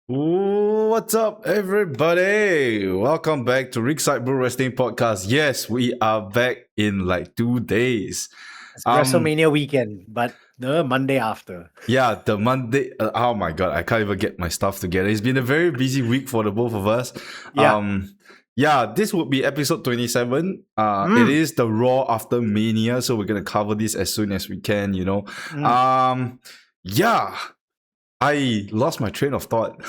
Ooh, what's up, everybody? Welcome back to Ringside Brew Wrestling Podcast. Yes, we are back in like 2 days. It's WrestleMania weekend, but the Monday after. Yeah, the Monday. Oh my god, I can't even get my stuff together. It's been a very busy week for the both of us. Yeah. Yeah, this would be episode 27. It is the Raw after Mania, so we're gonna cover this as soon as we can. Yeah, I lost my train of thought.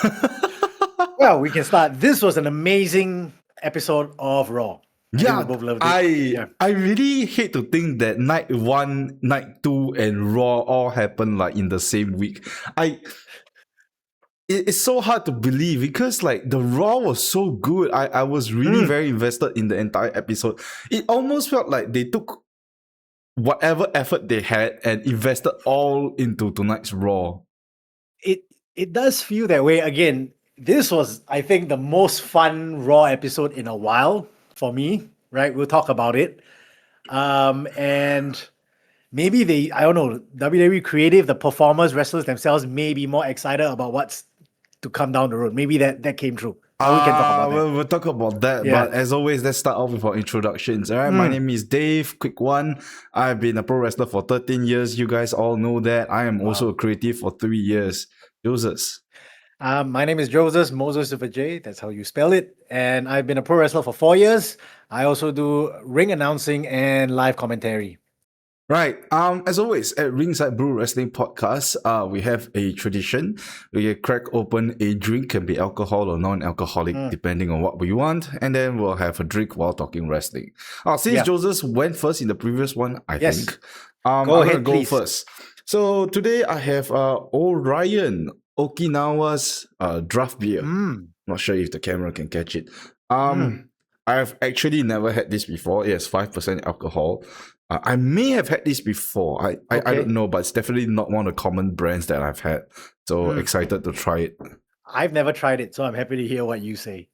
Well, we can start. This was an amazing episode of Raw. I think we both loved it. I really hate to think that night 1, night 2, and Raw all happened like in the same week. It's so hard to believe because like the Raw was so good. I was really very invested in the entire episode. It almost felt like they took whatever effort they had and invested all into tonight's Raw. It does feel that way. Again, this was, I think, the most fun Raw episode in a while for me, right? We'll talk about it. And maybe I don't know, WWE creative, the performers, wrestlers themselves may be more excited about what's to come down the road. Maybe that came true. We can talk about that. We'll talk about that. Yeah. But as always, let's start off with our introductions. All right, my name is Dave. Quick one. I've been a pro wrestler for 13 years. You guys all know that. I am also a creative for 3 years. Joseph. My name is Joseph, Moses with a J. That's how you spell it. And I've been a pro wrestler for 4 years. I also do ring announcing and live commentary. Right. As always, at Ringside Brew Wrestling Podcast, we have a tradition. We crack open a drink, can be alcohol or non-alcoholic, depending on what we want, and then we'll have a drink while talking wrestling. Since Joseph went first in the previous one, I think. Go ahead, go first. So today I have Orion, Okinawa's draft beer. Not sure if the camera can catch it. I've actually never had this before. It has 5% alcohol. I may have had this before. I don't know, but it's definitely not one of the common brands that I've had. So excited to try it. I've never tried it, so I'm happy to hear what you say.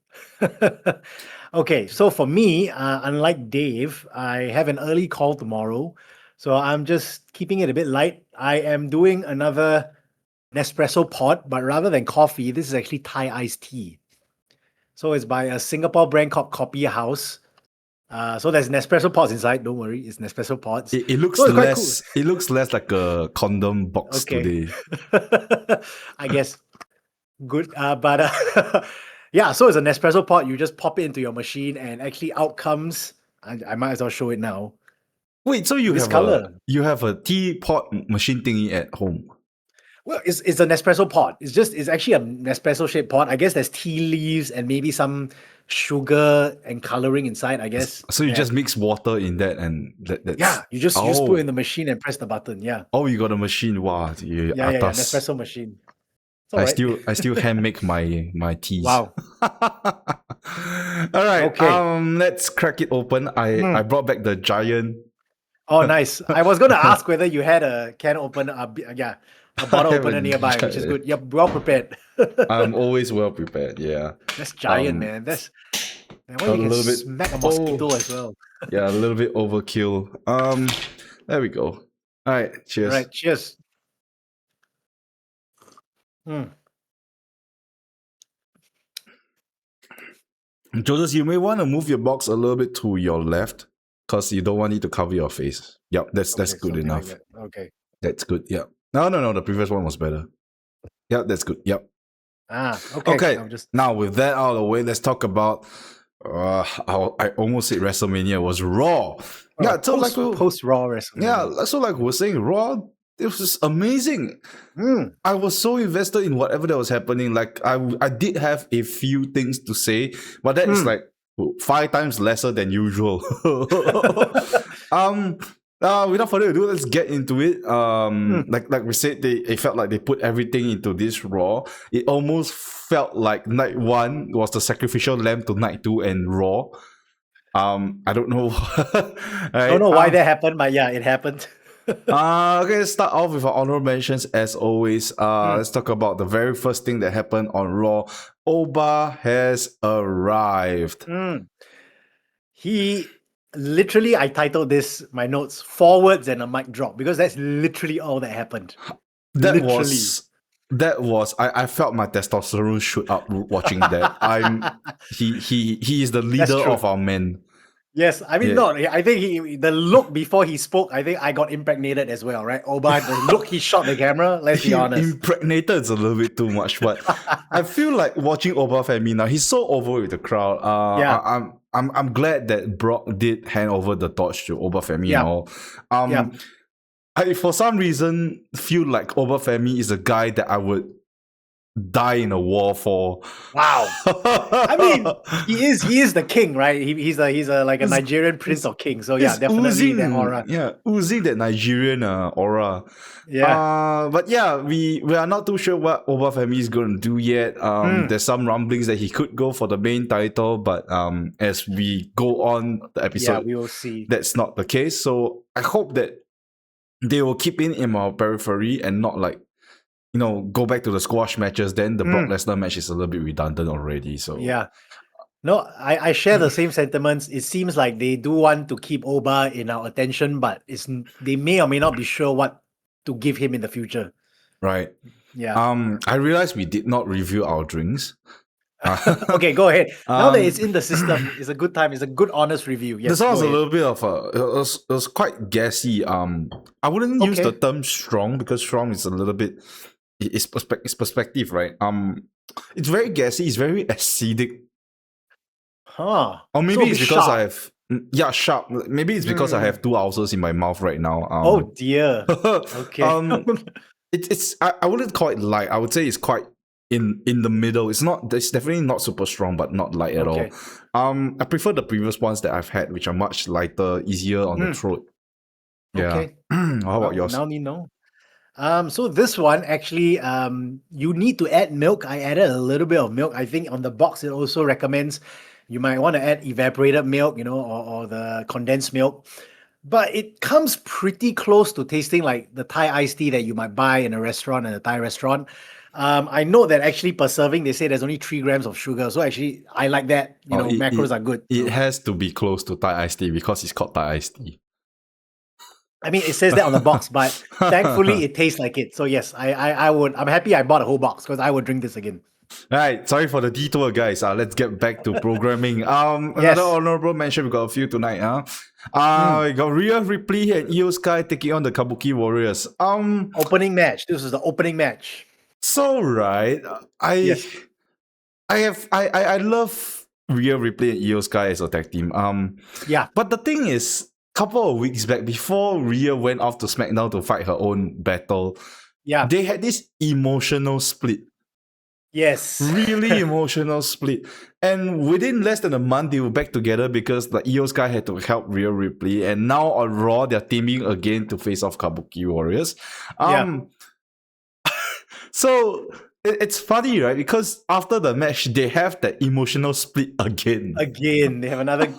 Okay, so for me, unlike Dave, I have an early call tomorrow. So I'm just keeping it a bit light. I am doing another Nespresso pod, but rather than coffee, this is actually Thai iced tea. So it's by a Singapore brand called Coffee House. So there's Nespresso pods inside. Don't worry, it's Nespresso pods. It looks less. Cool. It looks less like a condom box today. I guess good. But yeah. So it's a Nespresso pod. You just pop it into your machine, and actually out comes. I might as well show it now. Wait, so you have a teapot machine thingy at home? Well, it's a Nespresso pot. It's actually a Nespresso shaped pot. I guess there's tea leaves and maybe some sugar and coloring inside, I guess. So you just mix water in that and that's... you just put it in the machine and press the button. Yeah. Oh, you got a machine. Wow. Yeah, Nespresso machine. I still hand make my teas. Wow. All right. Okay. Let's crack it open. I brought back the giant. Oh, nice. I was gonna ask whether you had a can opener. A bottle opener nearby, which is good. You're well prepared. I'm always well prepared. Yeah. That's giant, man. That's why you can smack a mosquito as well. Yeah, a little bit overkill. There we go. All right. Cheers. All right. Cheers. Joseph, you may want to move your box a little bit to your left because you don't want it to cover your face. Yep, that's good enough. Like that. Okay. That's good. Yeah. No. The previous one was better. Yeah, that's good. Yep. Okay. Okay. Now with that out of the way, let's talk about. I almost said WrestleMania was Raw. Yeah, so post Raw WrestleMania. Yeah, so like we're saying, Raw. It was just amazing. I was so invested in whatever that was happening. Like I did have a few things to say, but that is like 5 times lesser than usual. Without further ado, let's get into it. Like we said, it felt like they put everything into this Raw. It almost felt like night 1 was the sacrificial lamb to night 2 and Raw. I don't know. I don't know why that happened, but yeah, it happened. Okay, let's start off with our honorable mentions as always. Let's talk about the very first thing that happened on Raw. Oba has arrived. He literally, I titled my notes, forwards and a mic drop, because that's literally all that happened. That was that was I felt my testosterone shoot up watching that. He is the leader true. of our men. Yes, I mean, Yeah. no, I think the look before he spoke, I think I got impregnated as well, right? Oba, the look he shot the camera, let's be honest. Impregnated is a little bit too much, but I feel like watching Oba Femi now, he's so over with the crowd. Yeah. I'm glad that Brock did hand over the torch to Oba Femi Yeah. and all. Yeah. I for some reason feel like Oba Femi is a guy that I would die in a war for. Wow. I mean, he is the king, right? He's like a Nigerian prince or king. So yeah, definitely oozing, that aura. Yeah, oozing that Nigerian aura. Yeah. But yeah, we are not too sure what Oba Femi is going to do yet. There's some rumblings that he could go for the main title, but as we go on the episode, we will see. That's not the case. So I hope that they will keep in our periphery and not like, go back to the squash matches. Then the Brock Lesnar match is a little bit redundant already. So yeah. No, I share the same sentiments. It seems like they do want to keep Oba in our attention, but they may or may not be sure what to give him in the future. Right. Yeah. I realized we did not review our drinks. Okay, go ahead. Now that it's in the system, it's a good time. It's a good, honest review. Yes, this one was a little bit of it was quite gassy. I wouldn't use the term strong because strong is a little bit. It's perspective, right? It's very gassy. It's very acidic. Huh. Or maybe it's because sharp. I have sharp. Maybe it's because I have 2 ulcers in my mouth right now. Oh dear. Okay. It's I wouldn't call it light. I would say it's quite in the middle. It's definitely not super strong, but not light at all. I prefer the previous ones that I've had, which are much lighter, easier on the throat. Yeah. Okay. How about yours? Now you know. So this one actually, you need to add milk. I added a little bit of milk. I think on the box it also recommends you might want to add evaporated milk, or the condensed milk. But it comes pretty close to tasting like the Thai iced tea that you might buy in a restaurant, in a Thai restaurant. I know that actually per serving, they say there's only 3 grams of sugar. So actually, I like that. Macros are good. It has to be close to Thai iced tea because it's called Thai iced tea. I mean, it says that on the box, but thankfully it tastes like it. So yes, I'm happy I bought a whole box because I would drink this again. Right, sorry for the detour, guys. Let's get back to programming. Another honorable mention, we got a few tonight. We got Rhea Ripley and Io Sky taking on the Kabuki Warriors. Opening match. This is the opening match. So right, I love Rhea Ripley and Io Sky as a tag team. But the thing is, couple of weeks back, before Rhea went off to SmackDown to fight her own battle, they had this emotional split. Yes. Really emotional split. And within less than a month, they were back together because the Io Sky had to help Rhea Ripley. And now on Raw, they're teaming again to face off Kabuki Warriors. So it's funny, right? Because after the match, they have that emotional split again. They have another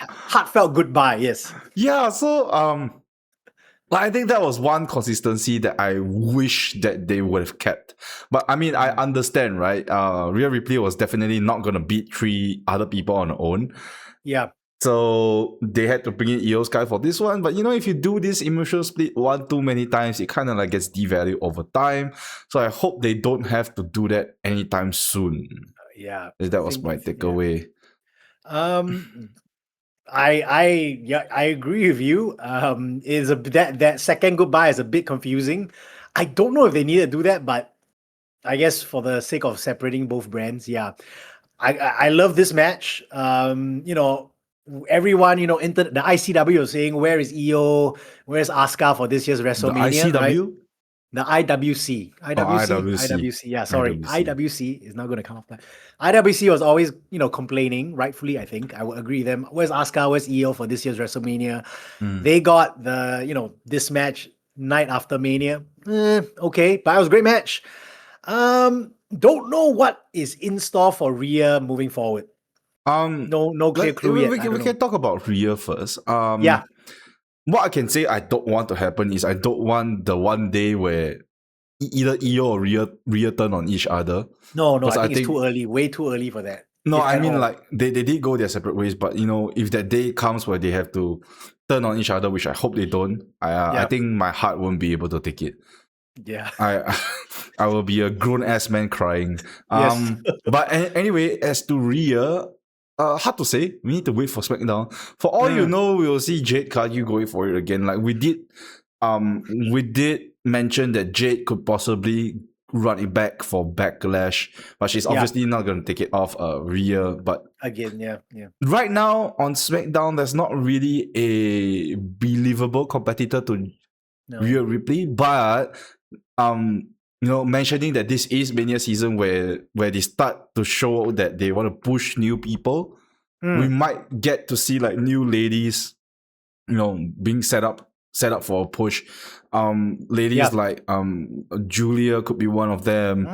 heartfelt goodbye. Yes. Yeah. So I think that was one consistency that I wish that they would have kept. But I mean, I understand, right? Rhea Ripley was definitely not going to beat 3 other people on her own. Yeah. So they had to bring in Io Sky for this one. But if you do this emotional split one too many times, it kind of like gets devalued over time. So I hope they don't have to do that anytime soon. That was my takeaway. I agree with you. That second goodbye is a bit confusing. I don't know if they need to do that, but I guess for the sake of separating both brands, I love this match. Everyone, the ICW was saying, where is EO? Where's Asuka for this year's WrestleMania? The ICW? Right? The IWC. IWC. Yeah, sorry. IWC is not going to come off that. IWC was always, complaining, rightfully, I think. I would agree with them. Where's Asuka? Where's EO for this year's WrestleMania? They got the, this match night after Mania. Okay, but it was a great match. Don't know what is in store for Rhea moving forward. No clear clue yet. We can talk about Rhea first. What I can say I don't want to happen is I don't want the one day where either Io or Rhea turn on each other. No, I think it's too early, way too early for that. No, I mean like they did go their separate ways, but if that day comes where they have to turn on each other, which I hope they don't, I think my heart won't be able to take it. Yeah. I I will be a grown ass man crying. Yes. But anyway, as to Rhea, hard to say. We need to wait for SmackDown. For all you Mm, know, we will see Jade Cargill going for it again. Like we did mention that Jade could possibly run it back for Backlash, but she's yeah. obviously not going to take it off Rhea. But Again, yeah. right now on SmackDown, there's not really a believable competitor to No. Rhea Ripley, but mentioning that this is Mania season where they start to show that they want to push new people, we might get to see like new ladies, being set up for a push. Ladies like Julia could be one of them.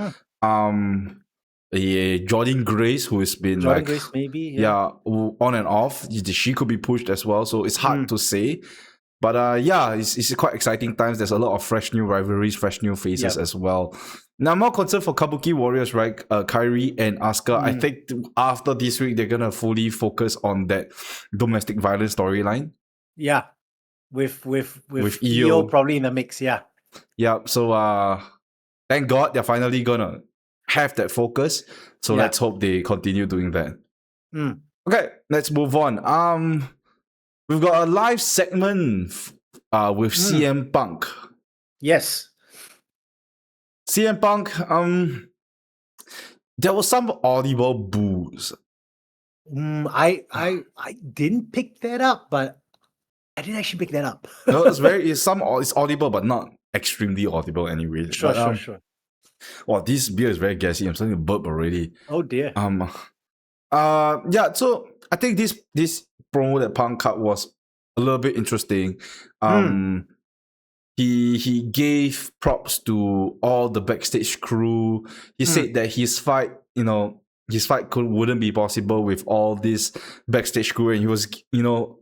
Jordan Grace, who has been Jordan Grace, maybe. Yeah, on and off. She could be pushed as well, so it's hard to say. But it's quite exciting times. There's a lot of fresh new rivalries, fresh new faces as well. Now I'm more concerned for Kabuki Warriors, right? Kairi and Asuka. I think after this week they're gonna fully focus on that domestic violence storyline. Yeah, with Io probably in the mix. Yeah. Yeah. So thank God they're finally gonna have that focus. So let's hope they continue doing that. Okay, let's move on. We've got a live segment with CM Punk. Yes. CM Punk, there was some audible boos. I didn't pick that up, but I didn't actually pick that up. No, it's audible, but not extremely audible anyway. Sure. Wow, this beer is very gassy. I'm starting to burp already. Oh dear. Yeah, so I think this promo that Punk cut was a little bit interesting. He gave props to all the backstage crew. He said that his fight wouldn't be possible with all this backstage crew, and he was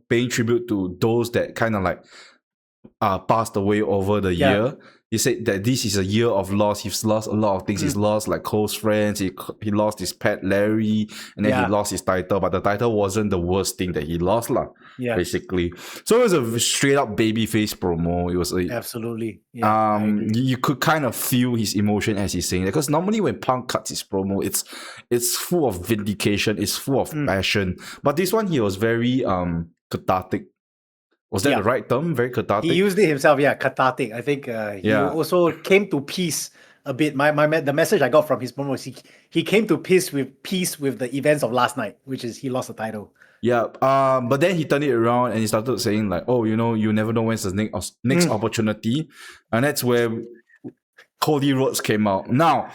paying tribute to those that kind of like passed away over the year. He said that this is a year of loss. He's lost a lot of things. He's lost like close friends. He lost his pet Larry, and then he lost his title. But the title wasn't the worst thing that he lost, basically. So it was a straight up babyface promo. It was absolutely. You could kind of feel his emotion as he's saying that, because normally when Punk cuts his promo, it's full of vindication. It's full of passion. But this one, he was very cathartic. Was that the right term? Very cathartic? He used it himself, cathartic. I think he also came to peace a bit. The message I got from his promo was he came to peace with the events of last night, which is he lost the title. Yeah, but then he turned it around and he started saying like, oh, you never know when's the next opportunity. And that's where Cody Rhodes came out. Now,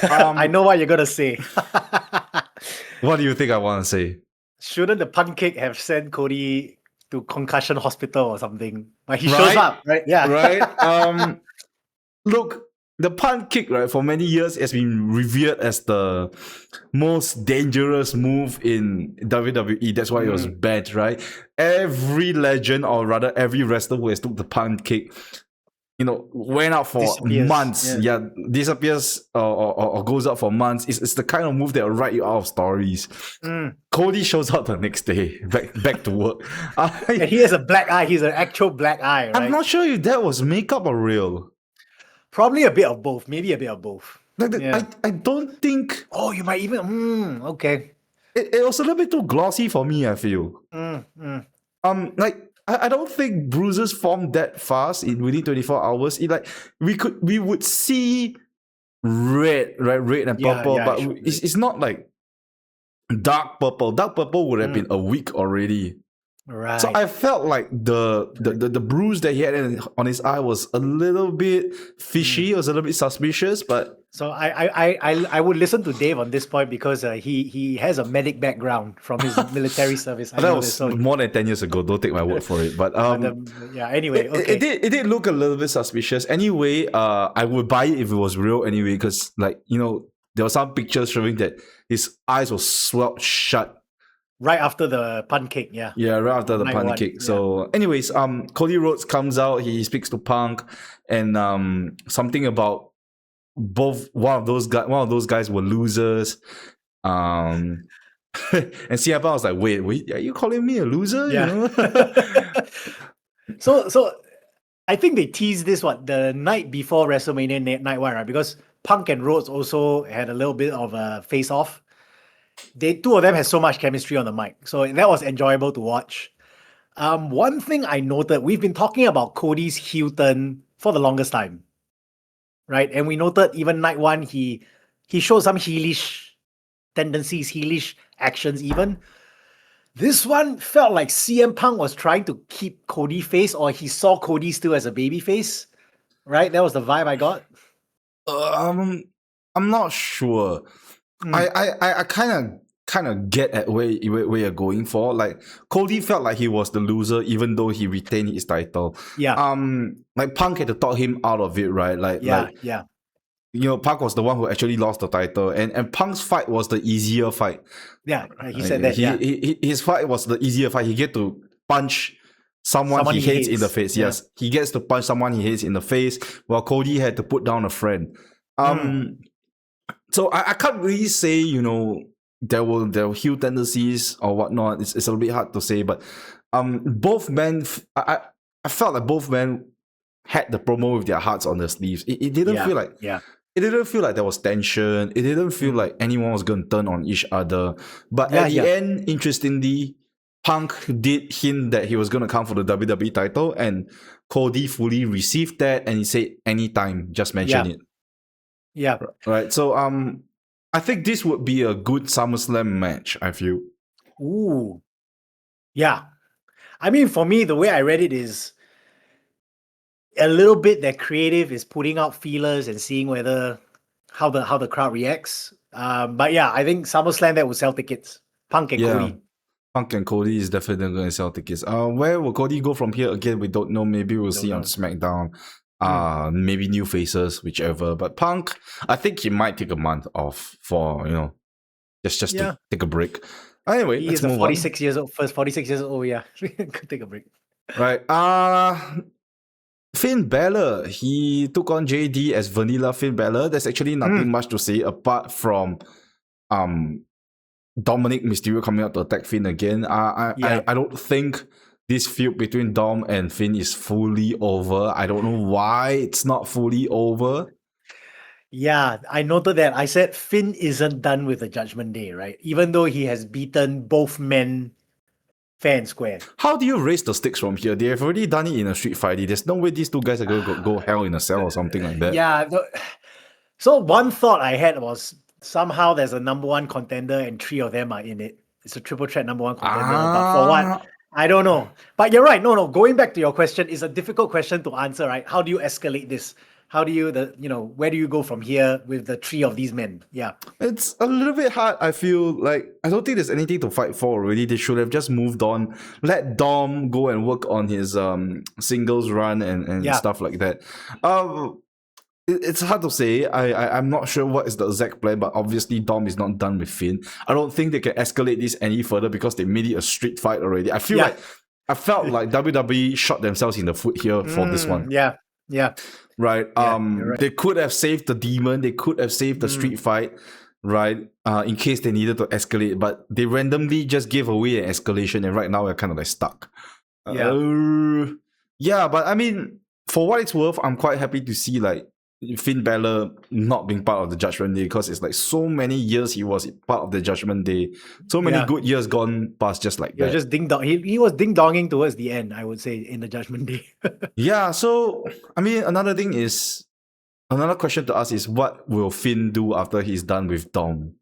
I know what you're going to say. What do you think I want to say? Shouldn't the Pancake have sent Cody to concussion hospital or something? But he shows up, right? Yeah. Right. Look, the punt kick, right, for many years has been revered as the most dangerous move in WWE. That's why it was banned, right? Every legend, or rather every wrestler who has took the punt kick, went out for months. Disappears or goes out for months. It's the kind of move that will write you out of stories. Cody shows up the next day, back to work. And he has a black eye. He's an actual black eye, right? I'm not sure if that was makeup or real. Probably a bit of both. Maybe a bit of both. I don't think... Oh, you might even... okay. It was a little bit too glossy for me, I feel. I don't think bruises form that fast within 24 hours. We would see red, right? Red and purple, but it's not like dark purple. Dark purple would have been a week already. Right. So I felt like the bruise that he had on his eye was a little bit fishy. It was a little bit suspicious, but so I would listen to Dave on this point because he has a medic background from his military service. That was more than 10 years ago. Don't take my word for it. But anyway, okay. It did look a little bit suspicious. Anyway, I would buy it if it was real anyway, because there were some pictures showing that his eyes were swelled shut. Right after the punt kick, yeah. Yeah, right after the punt kick. So, anyways, Cody Rhodes comes out. He speaks to Punk, and something about one of those guys were losers. And CM Punk was like, "Wait, are you calling me a loser?" Yeah. You know? So I think they teased this the night before WrestleMania night one, right? Because Punk and Rhodes also had a little bit of a face off. Two of them had so much chemistry on the mic, so that was enjoyable to watch. One thing I noted, we've been talking about Cody's heel turn for the longest time, right? And we noted even night one, he showed some heelish tendencies, heelish actions even. This one felt like CM Punk was trying to keep Cody face, or he saw Cody still as a baby face, right? That was the vibe I got. I'm not sure. I kind of get at where you're going for. Like Cody felt like he was the loser, even though he retained his title. Yeah. Like Punk had to talk him out of it, right? Yeah. You know, Punk was the one who actually lost the title, and Punk's fight was the easier fight. Yeah, he said that. His fight was the easier fight. He get to punch someone he hates in the face. Yeah. Yes, he gets to punch someone he hates in the face, while Cody had to put down a friend. So I can't really say, you know, there were heel tendencies or whatnot. It's a little bit hard to say, but both men, I felt like both men had the promo with their hearts on their sleeves. It didn't feel like it didn't feel like there was tension. It didn't feel like anyone was going to turn on each other. But at the end, interestingly, Punk did hint that he was going to come for the WWE title, and Cody fully received that, and he said, anytime, just mention it. Yeah. Right. So I think this would be a good SummerSlam match, I feel. Ooh. Yeah. I mean, for me, the way I read it is a little bit that creative is putting out feelers and seeing how the crowd reacts. But yeah, I think SummerSlam that will sell tickets. Punk and Cody. Punk and Cody is definitely going to sell tickets. Where will Cody go from here? Again, we don't know. Maybe we'll see on SmackDown. Maybe new faces, whichever. But Punk, I think he might take a month off for, you know, just to take a break. Anyway, he is 46 years old. First 46 years old. Yeah, could take a break. Right. Finn Balor, he took on JD as Vanilla Finn Balor. There's actually nothing much to say apart from Dominic Mysterio coming out to attack Finn again. I don't think this feud between Dom and Finn is fully over. I don't know why it's not fully over. Yeah, I noted that. I said Finn isn't done with the Judgment Day, right? Even though he has beaten both men fair and square. How do you raise the stakes from here? They have already done it in a street fight. There's no way these two guys are going to go hell in a cell or something like that. Yeah. So one thought I had was somehow there's a number one contender and three of them are in it. It's a triple threat number one contender. But for what? I don't know. But you're right. No. Going back to your question, it's a difficult question to answer, right? How do you escalate this? How do you, where do you go from here with the three of these men? Yeah. It's a little bit hard. I feel like I don't think there's anything to fight for already. They should have just moved on. Let Dom go and work on his singles run and stuff like that. It's hard to say. I'm not sure what is the exact plan, but obviously Dom is not done with Finn. I don't think they can escalate this any further because they made it a street fight already. I felt like WWE shot themselves in the foot here for this one. Yeah. Right. Right. They could have saved the demon. They could have saved the street fight, right? In case they needed to escalate, but they randomly just gave away an escalation, and right now we're kind of like stuck. Yeah. But I mean, for what it's worth, I'm quite happy to see like Finn Balor not being part of the Judgment Day, because it's like so many years he was part of the Judgment Day. So many good years gone past just like that. Just ding dong. He was ding donging towards the end, I would say, in the Judgment Day. Yeah. So I mean, another question to ask is, what will Finn do after he's done with Dom?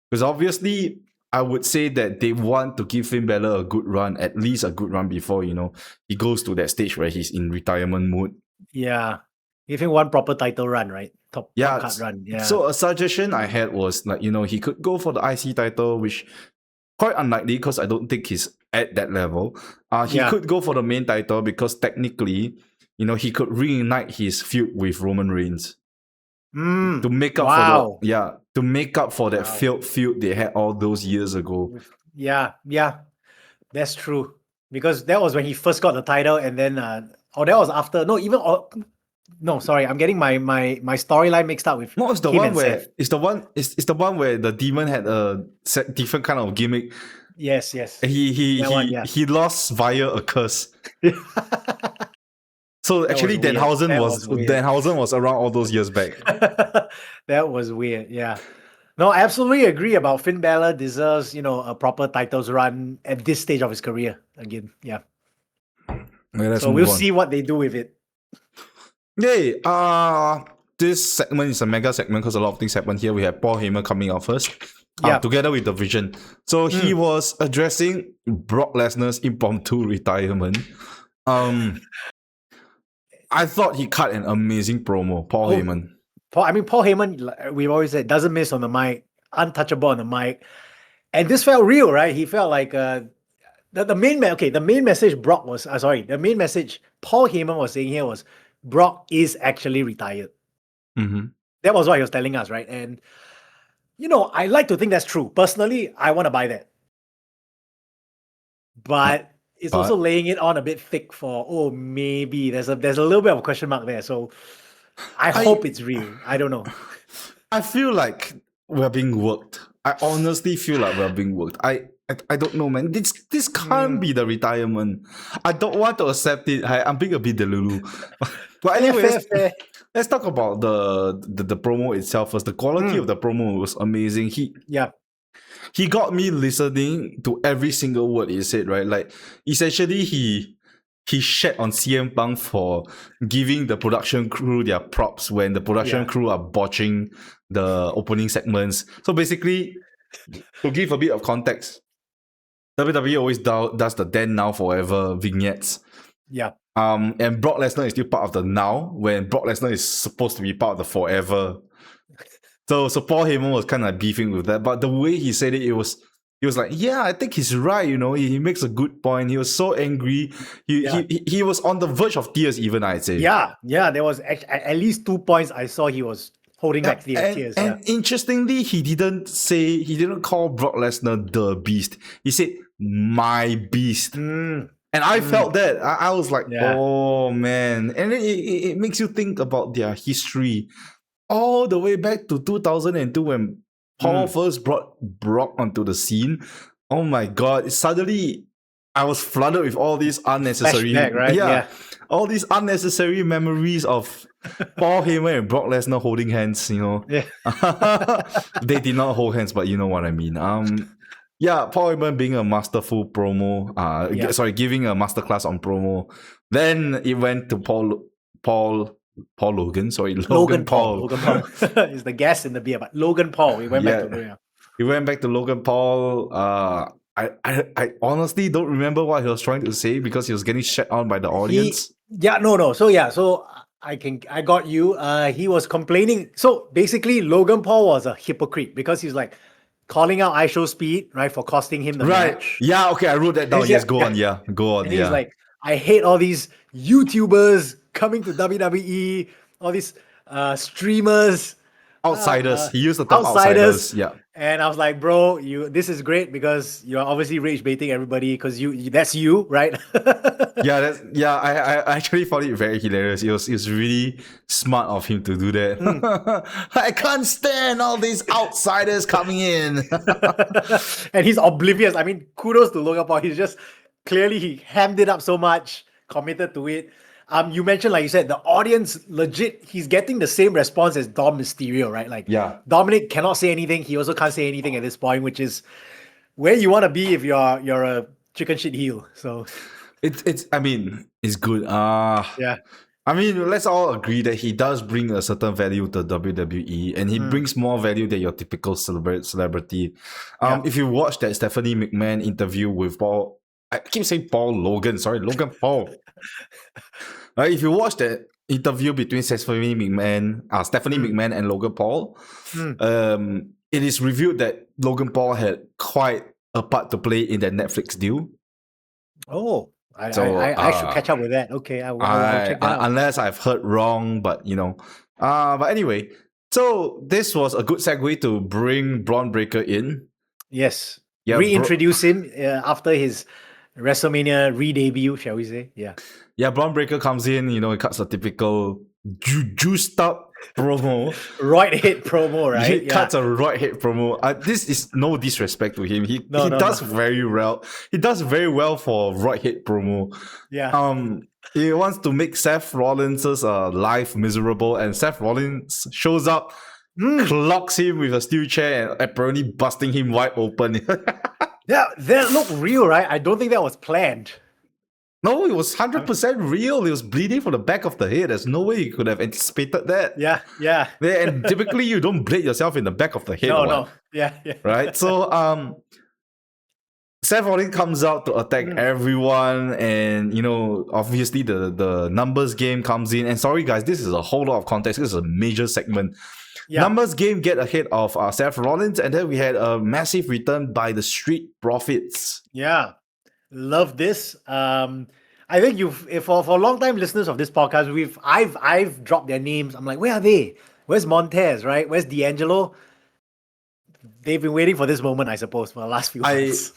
Because obviously, I would say that they want to give Finn Balor a good run, at least a good run before, you know, he goes to that stage where he's in retirement mode. Yeah. Give him one proper title run, right? Top card run. Yeah. So a suggestion I had was like, you know, he could go for the IC title, which quite unlikely because I don't think he's at that level. He could go for the main title because technically, you know, he could reunite his feud with Roman Reigns to make up for that failed feud they had all those years ago. Yeah, that's true. Because that was when he first got the title, and then that was after. No, sorry, I'm getting my storyline mixed up with. No, it's the one where it's the one where the demon had a different kind of gimmick. Yes. He lost via a curse. So That actually, was weird. That was weird. Danhausen was around all those years back. That was weird. Yeah. No, I absolutely agree about Finn Balor deserves, a proper titles run at this stage of his career again. Yeah. Okay, so we'll see what they do with it. Yay! This segment is a mega segment because a lot of things happen here. We have Paul Heyman coming out first. Together with the Vision. So he was addressing Brock Lesnar's impromptu retirement. I thought he cut an amazing promo, Paul Heyman. Paul Heyman, we've always said, doesn't miss on the mic, untouchable on the mic. And this felt real, right? He felt like the main message Brock was, the main message Paul Heyman was saying here was Brock is actually retired. Mm-hmm. That was what he was telling us, right? And, I like to think that's true. Personally, I want to buy that. But it's also laying it on a bit thick for, maybe there's a little bit of a question mark there. So I hope it's real. I don't know. I feel like we're being worked. I honestly feel like we're being worked. I don't know, man. This can't be the retirement. I don't want to accept it. I'm being a bit delulu. But anyway, let's talk about the promo itself first. The quality of the promo was amazing. He got me listening to every single word he said, right? Like, essentially, he shat on CM Punk for giving the production crew their props when the production crew are botching the opening segments. So basically, to give a bit of context, WWE always does the then, now, forever vignettes. Yeah. And Brock Lesnar is still part of the now, when Brock Lesnar is supposed to be part of the forever. So Paul Heyman was kind of beefing with that, but the way he said it, he was like, yeah, I think he's right. He makes a good point. He was so angry. He was on the verge of tears, even, I'd say. Yeah. There was at least 2 points I saw he was holding back tears. And interestingly, he didn't call Brock Lesnar the Beast. He said, my Beast. And I felt that. I was like, oh, man. And then it makes you think about their history. All the way back to 2002 when Paul first brought Brock onto the scene. Oh my God. Suddenly, I was flooded with all these unnecessary... Flashback, right? Yeah. All these unnecessary memories of Paul Heyman and Brock Lesnar holding hands, Yeah. They did not hold hands, but you know what I mean. Paul Heyman being a masterful promo, giving a masterclass on promo. Then it went to Logan Paul. Logan Paul is the gas in the beer, but Logan Paul. We went back to He went back to Logan Paul. I honestly don't remember what he was trying to say because he was getting shut on by the audience. So I got you. He was complaining. So basically, Logan Paul was a hypocrite because he's like calling out IShowSpeed, right, for costing him the match. Yeah, okay, I wrote that down. Yes, go on. Yeah, go on. And he's like, I hate all these YouTubers coming to WWE, all these streamers. Outsiders. He used the term outsiders. Yeah. And I was like, bro, this is great because you're obviously rage baiting everybody because that's you, right? I actually found it very hilarious. It was really smart of him to do that. I can't stand all these outsiders coming in. And he's oblivious. I mean, kudos to Logan Paul. He's just clearly he hammed it up so much, committed to it. You mentioned, like you said, the audience legit, he's getting the same response as Dom Mysterio, right? Like, Dominic cannot say anything. He also can't say anything at this point, which is where you want to be if you're a chicken shit heel. So it's good. I mean, let's all agree that he does bring a certain value to WWE, and he brings more value than your typical celebrity. If you watch that Stephanie McMahon interview with Paul, I keep saying Logan Paul. If you watch that interview between Stephanie McMahon and Logan Paul, it is revealed that Logan Paul had quite a part to play in that Netflix deal. Oh, I should catch up with that. Okay, I'll check that out. Unless I've heard wrong, but but anyway, so this was a good segue to bring Braun Breaker in. Yes, reintroduce him after his WrestleMania re-debut, shall we say? Yeah, Braun Breaker comes in, he cuts a typical juiced up promo. Right hit promo, right? He cuts a right hit promo. This is no disrespect to him. He does very well. He does very well for right hit promo. Yeah. he wants to make Seth Rollins' life miserable, and Seth Rollins shows up, clocks him with a steel chair, and apparently busting him wide open. Yeah, that looked real, right? I don't think that was planned. No, it was 100% real. He was bleeding from the back of the head. There's no way you could have anticipated that. Yeah. And typically, you don't blade yourself in the back of the head. No. Yeah. Right? So, Seth Rollins comes out to attack everyone, and obviously the numbers game comes in. And sorry guys, this is a whole lot of context. This is a major segment. Yeah. Numbers game get ahead of Seth Rollins, and then we had a massive return by the Street Profits. Yeah, love this. I think for long-time listeners of this podcast, I've dropped their names. I'm like, where are they? Where's Montez? Right? Where's D'Angelo? They've been waiting for this moment, I suppose, for the last few months.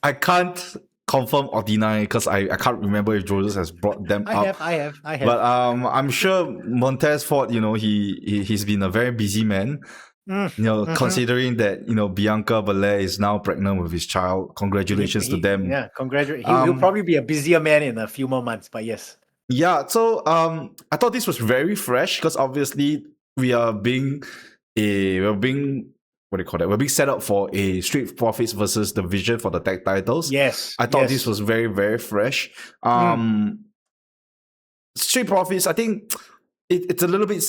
I can't confirm or deny because I can't remember if Joseph has brought them up. I have. But I'm sure Montez Ford, he's been a very busy man. Considering that Bianca Belair is now pregnant with his child. Congratulations to them. Yeah, congratulations. He'll probably be a busier man in a few more months, but yes. Yeah, so I thought this was very fresh because obviously we're being what do you call that? We're being set up for a Street Profits versus the Vision for the tag titles. Yes. I thought this was very, very fresh. Street Profits, I think it's a little bit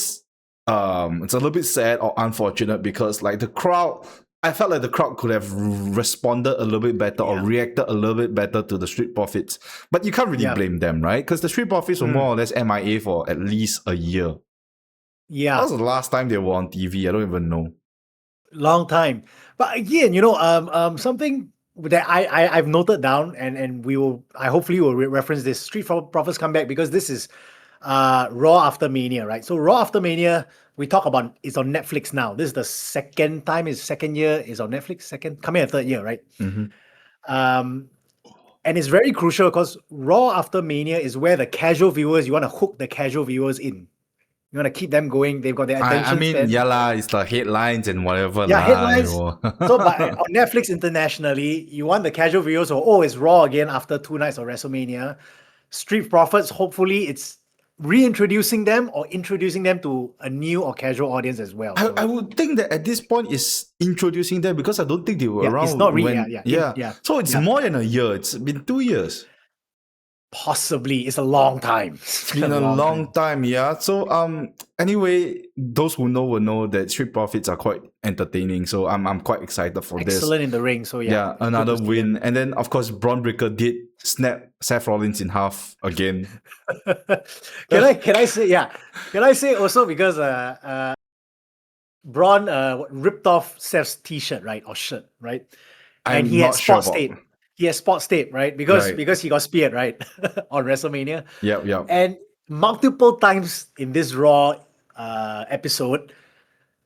sad or unfortunate because like the crowd, I felt like the crowd could have responded a little bit better or reacted a little bit better to the Street Profits. But you can't really blame them, right? Because the Street Profits were more or less MIA for at least a year. Yeah. That was the last time they were on TV. I don't even know. Long time. But again, something that I've noted down and I hopefully will reference this Street Profits comeback because this is Raw After Mania, right? So Raw After Mania, we talk about it's on Netflix now. This is the second time, is second year is on Netflix, coming a third year, right? And it's very crucial because Raw After Mania is where the casual viewers, you want to hook the casual viewers in. You want to keep them going. They've got their attention span. It's the headlines and whatever. Yeah, headlines. So but on Netflix internationally, you want the casual viewers who, it's Raw again after 2 nights of WrestleMania. Street Profits, hopefully it's reintroducing them or introducing them to a new or casual audience as well. I would think that at this point it's introducing them because I don't think they were around. It's not really, So it's more than a year. It's been 2 years. Possibly. It's a long time. It's been a long time, yeah. So anyway, those who know will know that Street Profits are quite entertaining. So I'm quite excited for this. Excellent in the ring. So yeah, another win. And then of course Braun Breaker did snap Seth Rollins in half again. Can I say also because Braun ripped off Seth's t-shirt, right? Or shirt, right? And he had sports tape. He has sports tape, right? Because he got speared, right? On WrestleMania. Yeah. And multiple times in this Raw episode,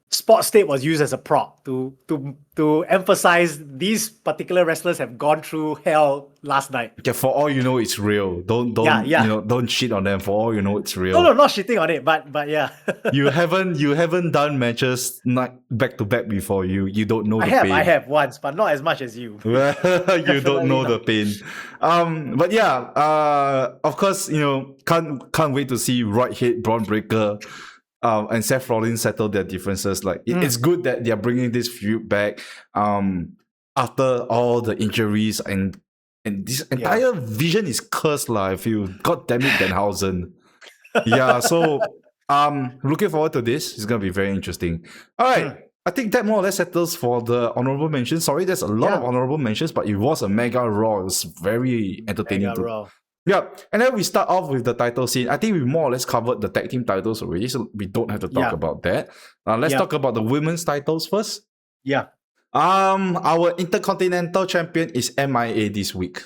sports tape was used as a prop to emphasize these particular wrestlers have gone through hell last night. Okay, for all you know, it's real. Don't don't shit on them. For all you know, it's real. No, not shitting on it, but yeah. you haven't done matches not back to back before. You don't know the pain. I have once, but not as much as you. You don't know the pain. But yeah, of course, can't wait to see Right Hit Braun Breaker and Seth Rollins settle their differences. Like it's good that they're bringing this feud back after all the injuries and this entire Vision is cursed, I feel. God damn it, Danhausen. Yeah, so looking forward to this. It's gonna be very interesting. All right. I think that more or less settles for the honorable mentions. Sorry, there's a lot of honorable mentions, but it was a mega Raw. It was very entertaining. Raw. Yeah, and then we start off with the title scene. I think we more or less covered the tag team titles already, so we don't have to talk about that. Let's talk about the women's titles first. Yeah. Our Intercontinental Champion is MIA this week.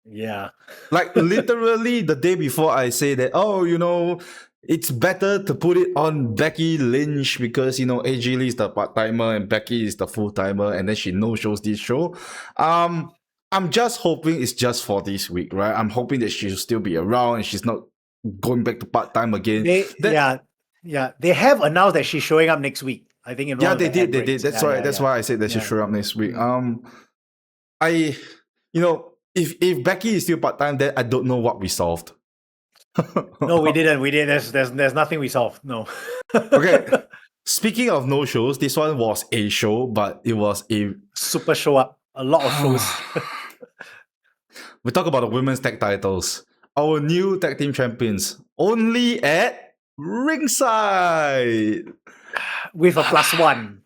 Yeah. Like literally the day before I say that, it's better to put it on Becky Lynch because, AJ Lee is the part-timer and Becky is the full-timer and then she no-shows this show. I'm just hoping it's just for this week, right? I'm hoping that she'll still be around and she's not going back to part-time again. They have announced that she's showing up next week. I think in they did. That's right. That's why I said that she'll show up next week. If Becky is still part-time, then I don't know what we solved. No, we didn't. We did. There's nothing we solved. No. Okay. Speaking of no shows, this one was a show, but it was a Super show up. A lot of shows. we talk about the women's tag titles. Our new tag team champions only at ringside With a +1.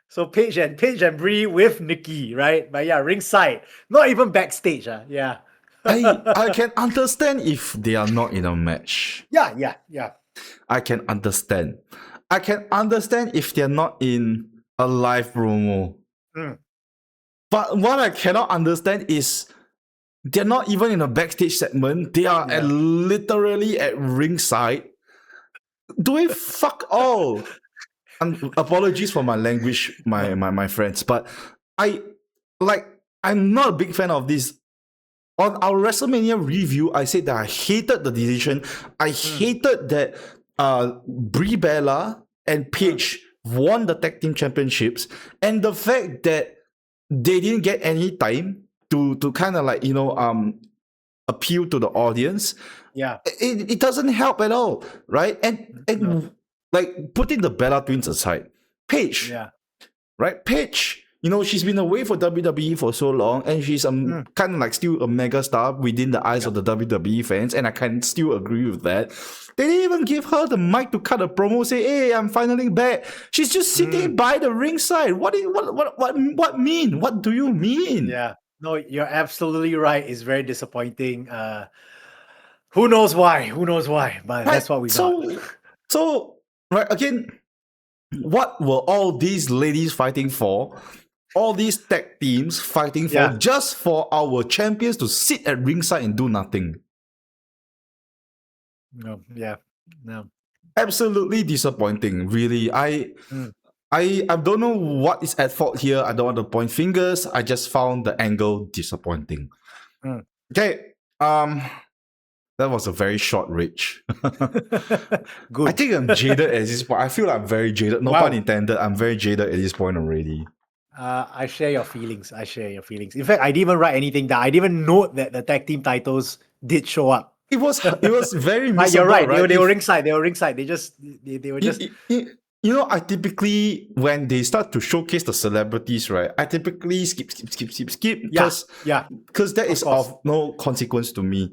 So Paige and Bree with Nikki, right? But yeah, ringside. Not even backstage. Yeah. I can understand if they are not in a match. Yeah. I can understand. I can understand if they're not in a live promo. But what I cannot understand is they're not even in a backstage segment. They are literally at ringside doing fuck all. Apologies for my language, my friends, but I'm not a big fan of this. On our WrestleMania review, I said that I hated the decision. I hated that Brie Bella and Paige won the tag team championships, and the fact that they didn't get any time to kind of appeal to the audience. Yeah, it doesn't help at all, right? And like putting the Bella twins aside, Paige, right? Paige, she's been away for WWE for so long, and she's kind of like still a mega star within the eyes of the WWE fans, and I can still agree with that. They didn't even give her the mic to cut a promo, say, "Hey, I'm finally back." She's just sitting by the ringside. What mean? What do you mean? Yeah, no, you're absolutely right. It's very disappointing. Who knows why? But that's what we got. So, right, again, what were all these ladies fighting for? All these tag teams fighting for just for our champions to sit at ringside and do nothing. No. Absolutely disappointing, really. I don't know what is at fault here. I don't want to point fingers. I just found the angle disappointing. Okay. That was a very short reach. Good. I think I'm jaded at this point. I feel like I'm very jaded. No pun intended. I'm very jaded at this point already. I share your feelings. In fact, I didn't even write anything down. I didn't even note that the tag team titles did show up. It was very missable, you're right. right? They were ringside. They were just. I typically, when they start to showcase the celebrities, right, I typically skip because that is of no consequence to me.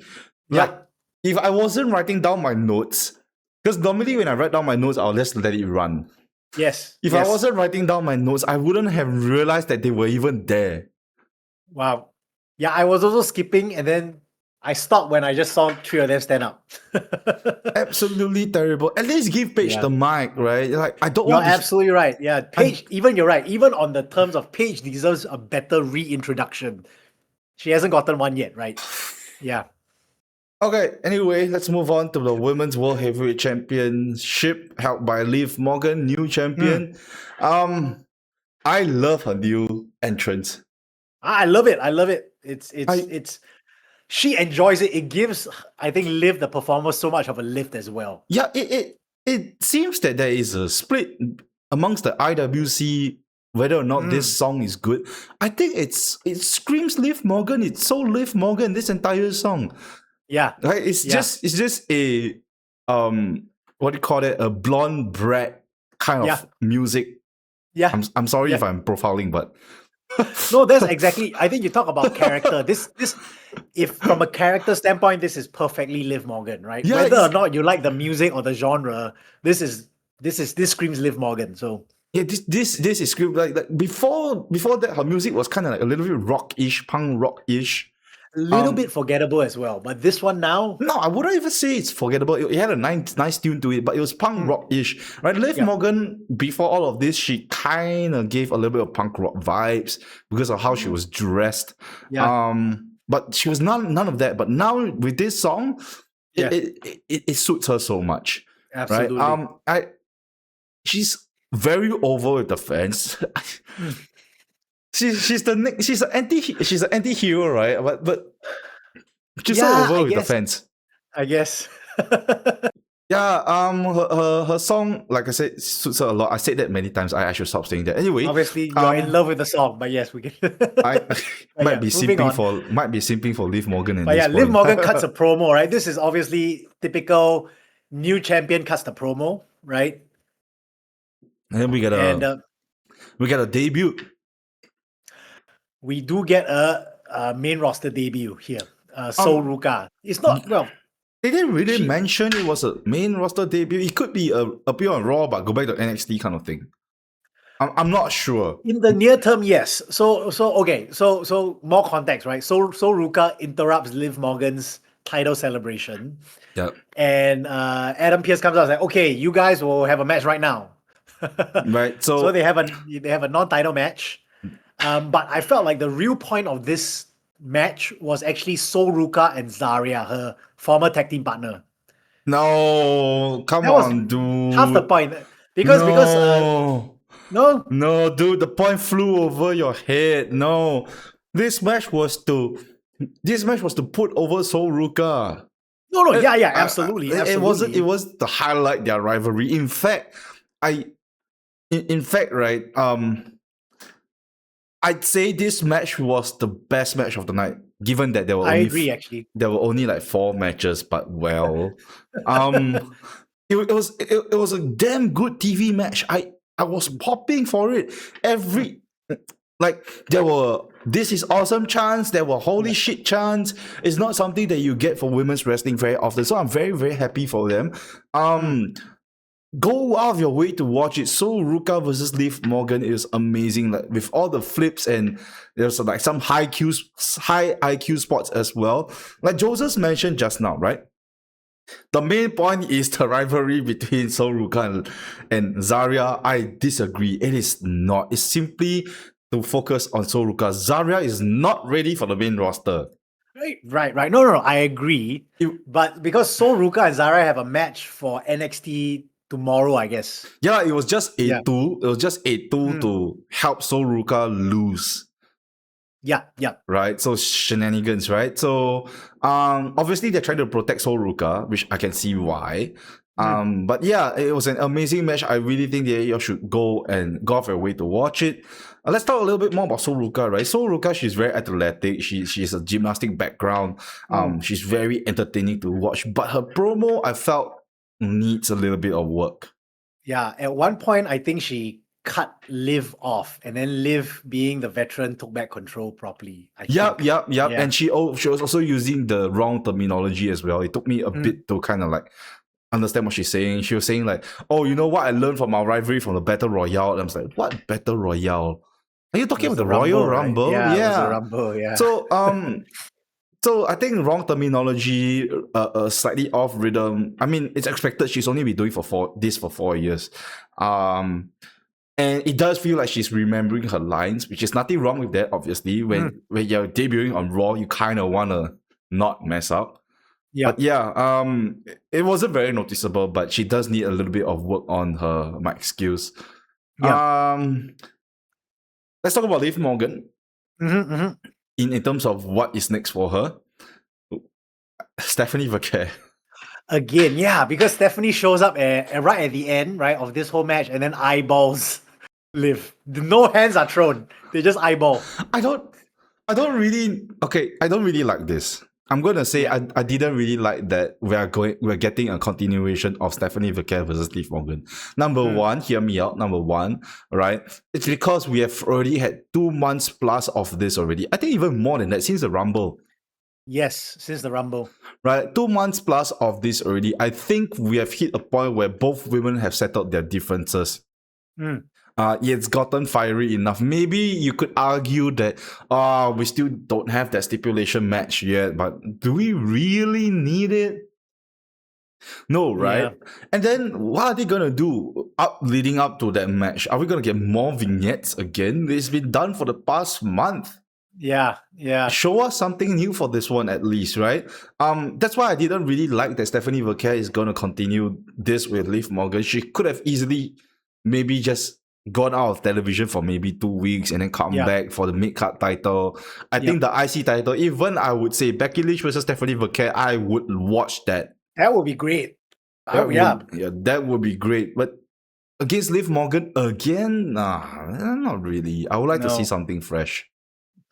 Like, if I wasn't writing down my notes, because normally when I write down my notes, I'll just let it run. Yes. If I wasn't writing down my notes, I wouldn't have realized that they were even there. Wow. Yeah, I was also skipping, and then I stopped when I just saw 3 of them stand up. Absolutely terrible. At least give Paige the mic, right? Like, I don't want. You're absolutely right. Yeah, Paige. You're right. Even on the terms of Paige deserves a better reintroduction. She hasn't gotten one yet, right? Yeah. Okay, anyway, let's move on to the Women's World Heavyweight Championship held by Liv Morgan, new champion. I love her new entrance. I love it. It's she enjoys it. It gives, I think, Liv the performer so much of a lift as well. Yeah, it seems that there is a split amongst the IWC whether or not this song is good. I think it screams Liv Morgan. It's so Liv Morgan, this entire song. Yeah. Right? It's just a what do you call it? A blonde brat kind of music. Yeah. I'm sorry if I'm profiling, but no, that's exactly. I think you talk about character. This if from a character standpoint, this is perfectly Liv Morgan, right? Yeah, whether or not you like the music or the genre, this screams Liv Morgan. So yeah, this is scream like before that her music was kind of like a little bit rock-ish, punk rock-ish. A little bit forgettable as well, but this one now... No, I wouldn't even say it's forgettable. It had a nice tune to it, but it was punk rock-ish. Right? Liv Morgan, before all of this, she kind of gave a little bit of punk rock vibes because of how she was dressed. Yeah. But she was none of that. But now with this song, it suits her so much. Absolutely. Right? She's very over with the fans. She's an anti-hero, right? But she's so over with the fans. I guess. Yeah, her song, like I said, suits her a lot. I said that many times. I should stop saying that. Anyway, Obviously, you're in love with the song, but yes, we can. I But yeah, moving on. might be simping for Liv Morgan at But this yeah, Liv point. Morgan cuts a promo, right? This is obviously typical new champion cuts the promo, right? And then we get And a debut. we do get a main roster debut here. Sol Ruka. It's not, well, They didn't really mention it was a main roster debut. It could be appear on Raw, but go back to NXT kind of thing. I'm not sure. in the near term, yes. So okay. So more context, right? So Ruka interrupts Liv Morgan's title celebration. Yeah. And Adam Pearce comes out and says, okay, you guys will have a match right now. Right. So they have a non-title match. But I felt like the real point of this match was actually Sol Ruka and Zarya, her former tag team partner. No, come That was on, dude. half the point. Because No, dude, the point flew over your head. No. This match was to put over Sol Ruka. No, yeah, absolutely. It was to highlight their rivalry. In fact, right, I'd say this match was the best match of the night, given that there were actually. There were only like 4 matches, but well. It was a damn good TV match. I was popping for it. There were this is awesome chants, there were holy shit chants. It's not something that you get for women's wrestling very often. So I'm very, very happy for them. Go out of your way to watch it. So Ruka versus Liv Morgan is amazing. Like with all the flips, and there's like some high IQ spots as well. Like Joseph mentioned just now, right? The main point is the rivalry between Sol Ruka and Zarya. I disagree. It is not. It's simply to focus on Sol Ruka. Zarya is not ready for the main roster. Right. No, I agree. But because Sol Ruka and Zarya have a match for NXT tomorrow, I guess. Yeah, it was just a tool. It was just a tool to help Sol Ruka lose. Yeah. Right, so shenanigans, right? So obviously they're trying to protect Sol Ruka, which I can see why. But yeah, it was an amazing match. I really think that you should go off your way to watch it. Let's talk a little bit more about Sol Ruka, right? Sol Ruka, she's very athletic. She's a gymnastic background. She's very entertaining to watch. But her promo, I felt, needs a little bit of work. Yeah, at one point, I think she cut Liv off, and then Liv, being the veteran, took back control properly. Yep. And she was also using the wrong terminology as well. It took me a bit to kind of like understand what she's saying. She was saying like, oh, you know what I learned from our rivalry from the Battle Royale? And I was like, what Battle Royale? Are you talking about the Royal Rumble? Right? Yeah. It was a Rumble, yeah. So I think wrong terminology, slightly off rhythm. I mean, it's expected. She's only been doing for 4 years. And it does feel like she's remembering her lines, which is nothing wrong with that, obviously. When you're debuting on Raw, you kind of want to not mess up. Yeah. But yeah, it wasn't very noticeable, but she does need a little bit of work on her mic skills. Yeah. Let's talk about Liv Morgan. In terms of what is next for her. Stephanie Vaquer. Again, yeah, because Stephanie shows up right at the end, right, of this whole match, and then eyeballs Liv. No hands are thrown. They just eyeball. I don't really like this. I'm gonna say I didn't really like that we're getting a continuation of Stephanie Vaquer versus Liv Morgan. Number one, hear me out. Number one, right? It's because we have already had 2 months plus of this already. I think even more than that since the Rumble. Yes, since the Rumble. Right, 2 months plus of this already. I think we have hit a point where both women have settled their differences. It's gotten fiery enough. Maybe you could argue that we still don't have that stipulation match yet, but do we really need it? No, right? Yeah. And then what are they gonna do leading up to that match? Are we gonna get more vignettes again? It's been done for the past month. Yeah. Show us something new for this one at least, right? That's why I didn't really like that Stephanie Vaquer is gonna continue this with Liv Morgan. She could have easily maybe just gone out of television for maybe 2 weeks and then come back for the mid-card title. I think the IC title, even I would say Becky Lynch versus Stephanie Vaquer, I would watch that. That would be great. That would be great. But against Liv Morgan again? Nah, not really. I would like to see something fresh.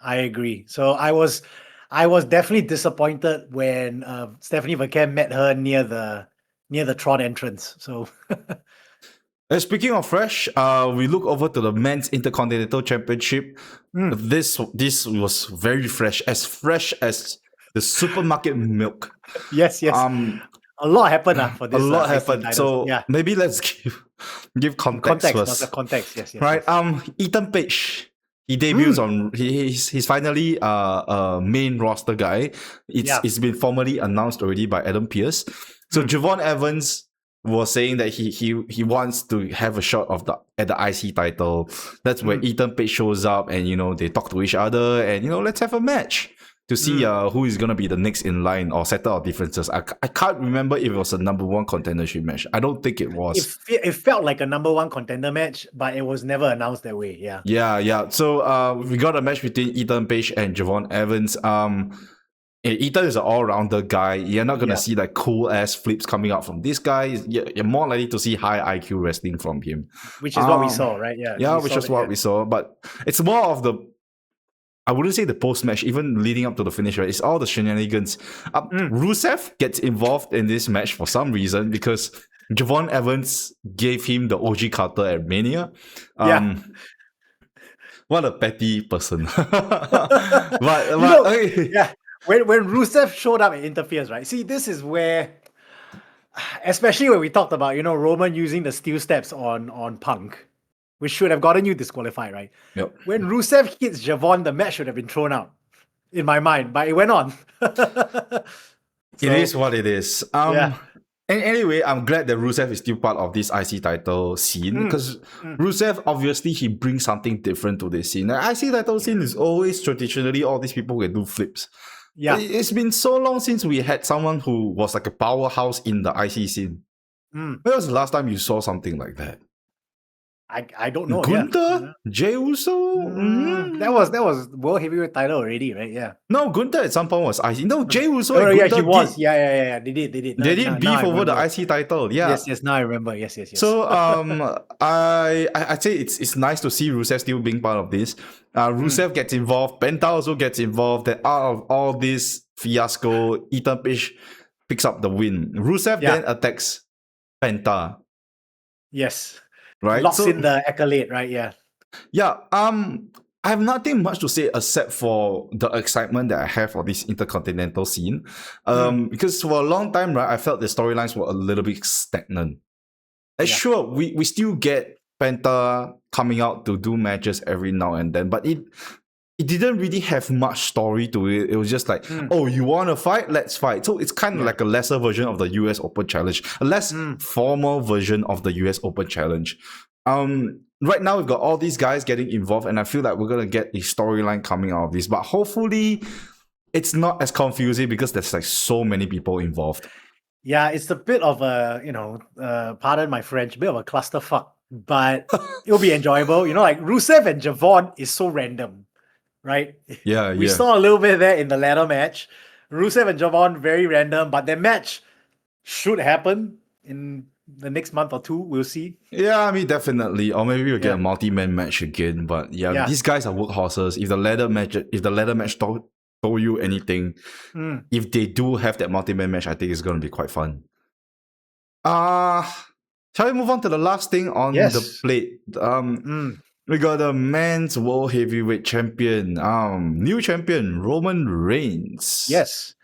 I agree. So I was definitely disappointed when Stephanie McMahon met her near the Tron entrance. So speaking of fresh, we look over to the men's Intercontinental Championship. This was very fresh as the supermarket milk. Yes. A lot happened for this. A lot happened. So maybe let's give context first. Context. Yes. Right. Ethan Page. He debuts on. He's finally a main roster guy. It's been formally announced already by Adam Pearce. So Javon Evans was saying that he wants to have a shot at the IC title. That's where Ethan Page shows up, and they talk to each other, and let's have a match to see who is gonna be the next in line or settle our differences. I can't remember if it was a number one contendership match. I don't think it was. It felt like a number one contender match, but it was never announced that way. Yeah. So we got a match between Ethan Page and Javon Evans. Ethan is an all-rounder guy. You're not gonna see like cool ass flips coming out from this guy. You're more likely to see high IQ wrestling from him, which is what we saw, right? Yeah, which is what we saw. But it's more of I wouldn't say the post-match, even leading up to the finish, right? It's all the shenanigans. Rusev gets involved in this match for some reason because Javon Evans gave him the OG cutter at Mania. What a petty person. When Rusev showed up and interferes, right? See, this is where, especially when we talked about, Roman using the steel steps on Punk, which should have gotten you disqualified, right? Yep. When Rusev hits Javon, the match should have been thrown out, in my mind, but it went on. It is what it is. And anyway, I'm glad that Rusev is still part of this IC title scene because Rusev, obviously, he brings something different to this scene. The IC title scene is always traditionally all these people can do flips. Yeah, it's been so long since we had someone who was like a powerhouse in the IC scene. When was the last time you saw something like that? I don't know. Gunther? Jey Uso? That was World Heavyweight title already, right? Yeah. No, Gunther at some point was IC. No, Jey Uso. He was. Yeah. They did. They did beef over the IC title. Yeah. Yes. Now I remember. Yes. So I'd say it's nice to see Rusev still being part of this. Rusev gets involved. Penta also gets involved. That out of all this fiasco, Ethan Page picks up the win. Rusev then attacks Penta. Yes. Right? Locks in the accolade, right? Yeah. Yeah. I have nothing much to say except for the excitement that I have for this intercontinental scene. Because for a long time, right, I felt the storylines were a little bit stagnant. Sure, we still get Penta coming out to do matches every now and then, but it didn't really have much story to it. It was just like, oh, you want to fight? Let's fight. So it's kind of like a lesser version of the US Open Challenge, a less formal version of the US Open Challenge. Right now, we've got all these guys getting involved, and I feel like we're going to get a storyline coming out of this. But hopefully, it's not as confusing because there's like so many people involved. Yeah, it's a bit of a, pardon my French, a bit of a clusterfuck, but it'll be enjoyable. Like Rusev and Javon is so random, right? Yeah. We saw a little bit there in the ladder match. Rusev and Javon, very random, but their match should happen in the next month or two. We'll see. Yeah, I mean, definitely. Or maybe we'll get a multi-man match again. But these guys are workhorses. If the ladder match told you anything, if they do have that multi-man match, I think it's going to be quite fun. Shall we move on to the last thing on the plate? We got the men's World Heavyweight Champion, new champion, Roman Reigns. Yes.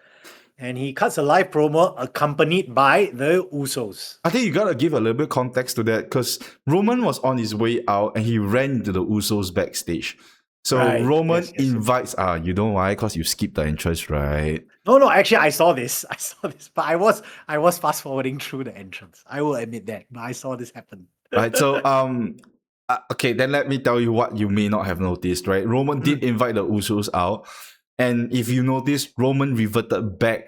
And he cuts a live promo accompanied by the Usos. I think you got to give a little bit of context to that because Roman was on his way out and he ran into the Usos backstage. So Roman invites, you know why? Because you skipped the entrance, right? No, actually I saw this, but I was fast forwarding through the entrance. I will admit that, but I saw this happen. Right, so okay, then let me tell you what you may not have noticed, right? Roman did invite the Usos out, and if you notice, Roman reverted back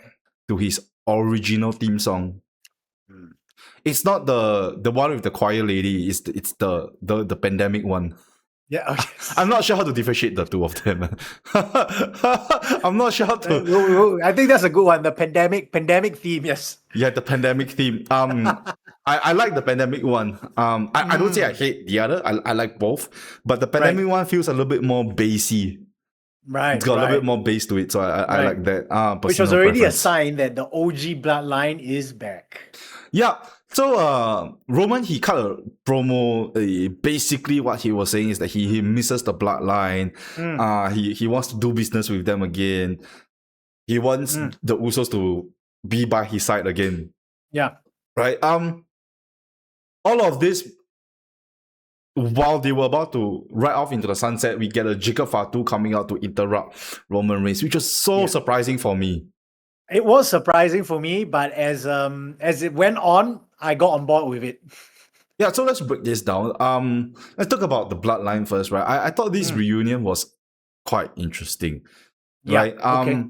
to his original theme song. It's not the one with the choir lady, it's the pandemic one. Yeah. Oh, yes. I'm not sure how to differentiate the two of them. I'm not sure how to. I think that's a good one. The pandemic theme. Yes. Yeah, the pandemic theme. I like the pandemic one. I don't say I hate the other. I like both, but the pandemic one feels a little bit more bassy. Right. It's got a little bit more bass to it, so I like that. Which was Personal already preference. a sign that the OG bloodline is back. Yeah. So Roman, he cut a promo. Basically, what he was saying is that he misses the bloodline. He wants to do business with them again. He wants the Usos to be by his side again. Yeah. Right. All of this, while they were about to ride off into the sunset, we get a Jacob Fatu coming out to interrupt Roman Reigns, which was so surprising for me. It was surprising for me, but as it went on, I got on board with it. Yeah, so let's break this down. Let's talk about the bloodline first, right? I thought this reunion was quite interesting, right? Okay.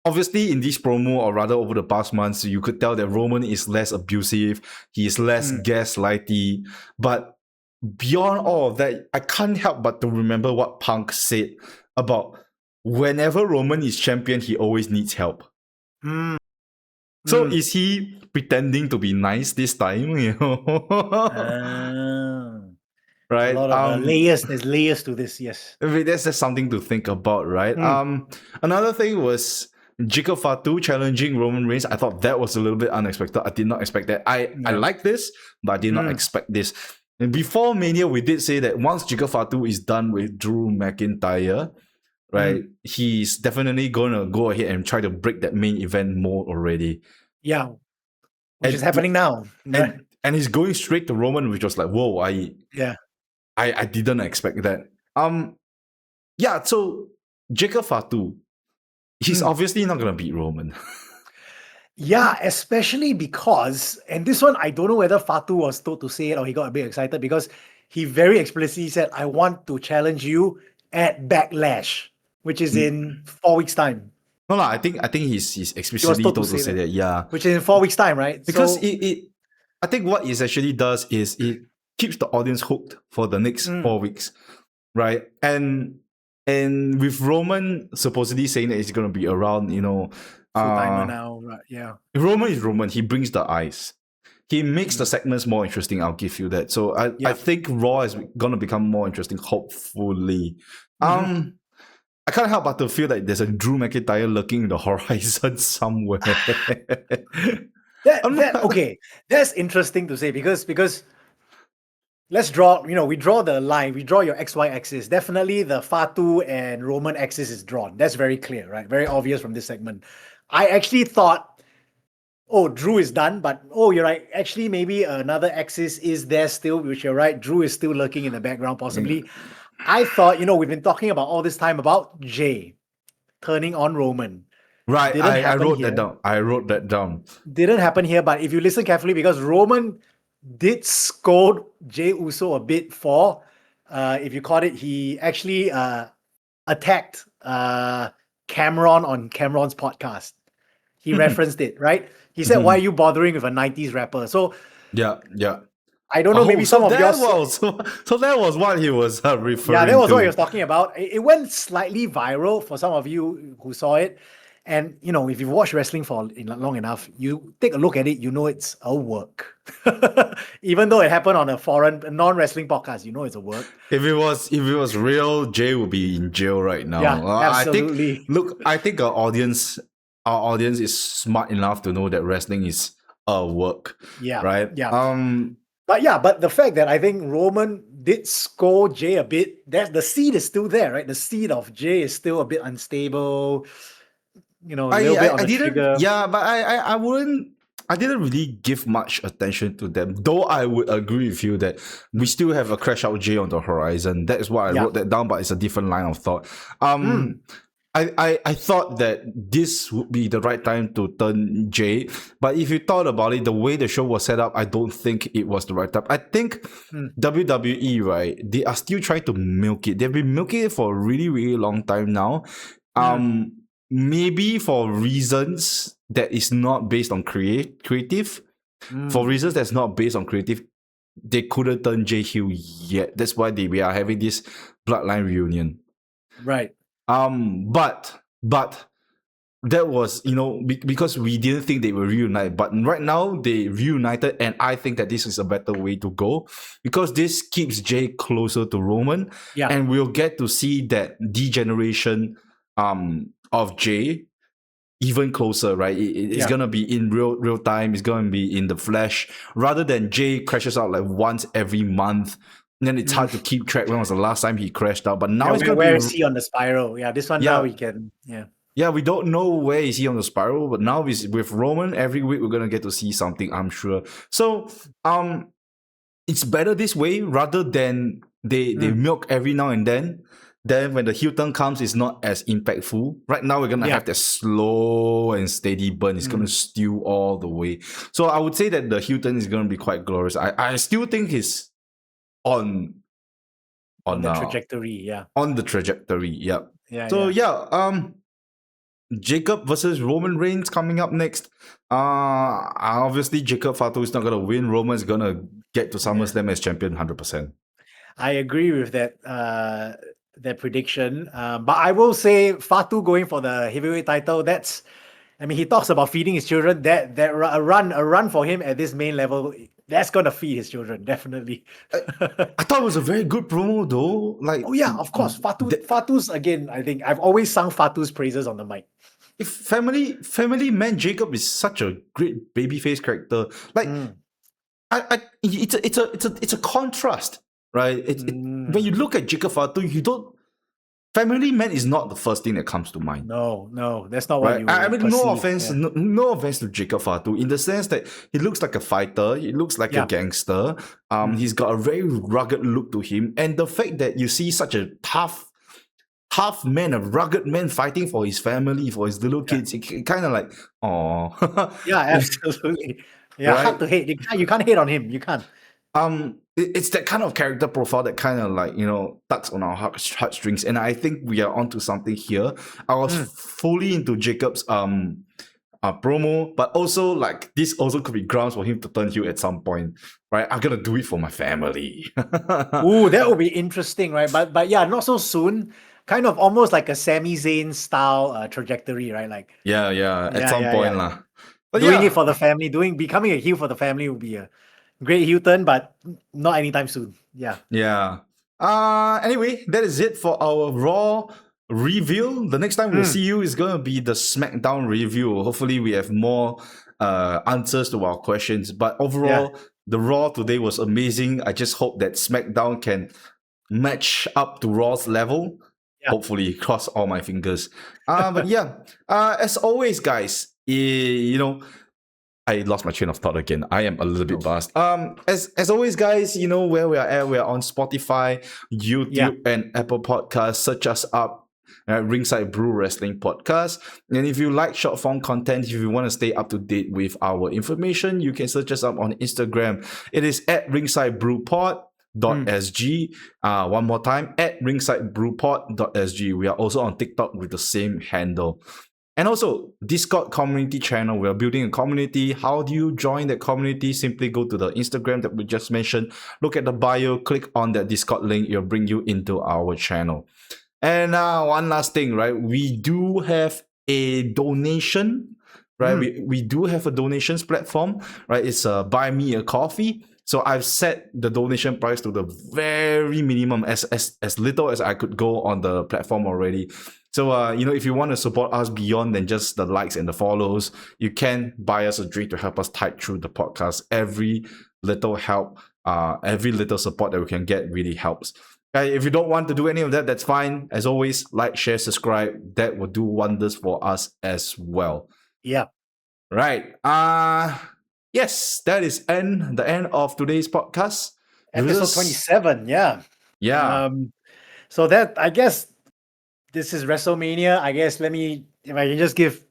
Obviously, in this promo, or rather over the past months, you could tell that Roman is less abusive, he is less gaslighty, but beyond all of that, I can't help but to remember what Punk said about whenever Roman is champion, he always needs help. So is he pretending to be nice this time? You know? Right? A lot of layers. There's layers to this, yes. That's just something to think about, right? Another thing was Jacob Fatu challenging Roman Reigns. I thought that was a little bit unexpected. I did not expect that. I like this, but I did not expect this. And before Mania, we did say that once Jacob Fatu is done with Drew McIntyre, right, he's definitely going to go ahead and try to break that main event mold already. Yeah, which is happening now. And he's going straight to Roman, which was like, whoa, I didn't expect that. Yeah, so Jacob Fatu, he's obviously not going to beat Roman. Yeah, especially because, and this one, I don't know whether Fatu was told to say it or he got a bit excited because he very explicitly said, I want to challenge you at Backlash, which is in 4 weeks' time. No, I think he's explicitly told to say that. Yeah. Which is in 4 weeks' time, right? Because I think what it actually does is it keeps the audience hooked for the next 4 weeks, right? And with Roman supposedly saying that he's going to be around, you know, full-timer now, right? Yeah. Roman is Roman. He brings the eyes. He makes the segments more interesting. I'll give you that. So I think Raw is going to become more interesting, hopefully. I can't help but to feel like there's a Drew McIntyre lurking in the horizon somewhere. Okay, that's interesting to say because let's draw, we draw the line, we draw your XY axis. Definitely the Fatu and Roman axis is drawn. That's very clear, right? Very obvious from this segment. I actually thought, Drew is done, but you're right. Actually, maybe another axis is there still, which you're right. Drew is still lurking in the background, possibly. I thought, we've been talking about all this time about Jay turning on Roman. Right, I wrote that down. Didn't happen here, but if you listen carefully, because Roman did scold Jey Uso a bit for, if you caught it, he actually attacked Cameron on Cameron's podcast. He referenced it, right? He said, why are you bothering with a 90s rapper? So yeah. I don't know, maybe some of yours... So that was what he was referring to. Yeah, that was what he was talking about. It went slightly viral for some of you who saw it. And, if you've watched wrestling for long enough, you take a look at it, it's a work. Even though it happened on a foreign, non-wrestling podcast, it's a work. If it was real, Jay would be in jail right now. Yeah, absolutely. I think our audience is smart enough to know that wrestling is a work. Yeah. Right? Yeah. But the fact that I think Roman did scold Jay a bit, that the seed is still there, right? The seed of Jay is still a bit unstable. A little bit on the trigger. Yeah, but I didn't really give much attention to them. Though I would agree with you that we still have a Crash Out Jay on the horizon. That is why I wrote that down, but it's a different line of thought. I thought that this would be the right time to turn Jay, but if you thought about it, the way the show was set up, I don't think it was the right time. I think WWE, right, they are still trying to milk it. They've been milking it for a really, really long time now. Maybe for reasons that is not based on creative. For reasons that's not based on creative, they couldn't turn Jay heel yet. That's why we are having this Bloodline reunion. Right. But that was, because we didn't think they were reunited. But right now they reunited, and I think that this is a better way to go because this keeps Jay closer to Roman, and we'll get to see that degeneration of Jay even closer, right? It's gonna be in real time. It's gonna be in the flesh rather than Jay crashes out like once every month. And then it's hard to keep track when was the last time he crashed out. But now it's gonna where is he on the spiral? Yeah, this one now we can. Yeah, we don't know where is he on the spiral, but now with Roman, every week we're gonna get to see something, I'm sure. So, it's better this way rather than they milk every now and then. Then when the heel turn comes, it's not as impactful. Right now, we're gonna have that slow and steady burn. It's gonna stew all the way. So I would say that the heel turn is gonna be quite glorious. I still think he's on the trajectory. On the trajectory. Jacob versus Roman Reigns coming up next. Obviously Jacob Fatu is not gonna win. Roman is gonna get to SummerSlam as champion 100%. I agree with that prediction. But I will say Fatu going for the heavyweight title. He talks about feeding his children. That a run for him at this main level, that's gonna feed his children, definitely. I thought it was a very good promo though. Of course. Fatu's again. I think I've always sung Fatu's praises on the mic. If family man Jacob is such a great babyface character. It's a contrast, right? When you look at Jacob Fatu, family man is not the first thing that comes to mind. No, that's not what you perceive. No offense to Jacob Fatu in the sense that he looks like a fighter, he looks like a gangster. He's got a very rugged look to him, and the fact that you see such a tough man, a rugged man fighting for his family, for his little kids, it kind of like, oh. Yeah, absolutely. Yeah, right? Hard to hate. You can't hate on him. You can't. It's that kind of character profile that kind of like, tugs on our heartstrings, and I think we are onto something here. I was fully into Jacob's promo, but also like this also could be grounds for him to turn heel at some point, right? I'm gonna do it for my family. Ooh, that would be interesting, right? But yeah, not so soon. Kind of almost like a Sami Zayn style trajectory, right? Like at some point lah. But doing it for the family, becoming a heel for the family would be a great heel turn, but not anytime soon. Yeah. Anyway, that is it for our Raw review. The next time we'll see you is going to be the SmackDown review. Hopefully we have more answers to our questions. But overall, the Raw today was amazing. I just hope that SmackDown can match up to Raw's level. Hopefully, cross all my fingers. As always, guys, I lost my train of thought again. I am a little bit buzzed. As always, guys, where we are at. We are on Spotify, YouTube, and Apple Podcasts. Search us up at Ringside Brew Wrestling Podcast. And if you like short form content, if you want to stay up to date with our information, you can search us up on Instagram. It is at Ringside Brew Pod. .sg. One more time, at ringsidebrewpod.sg. We are also on TikTok with the same handle. And also, Discord community channel. We are building a community. How do you join that community? Simply go to the Instagram that we just mentioned. Look at the bio. Click on that Discord link. It'll bring you into our channel. And one last thing, right? We do have a donation, right? We do have a donations platform, right? It's Buy Me a Coffee. So I've set the donation price to the very minimum, as little as I could go on the platform already. So, if you want to support us beyond than just the likes and the follows, you can buy us a drink to help us tide through the podcast. Every little help, every little support that we can get really helps. If you don't want to do any of that, that's fine. As always, like, share, subscribe. That will do wonders for us as well. Yeah. Right. Yes, that is the end of today's podcast. Episode 27, Yeah. So that, I guess, this is WrestleMania. I guess if I can just give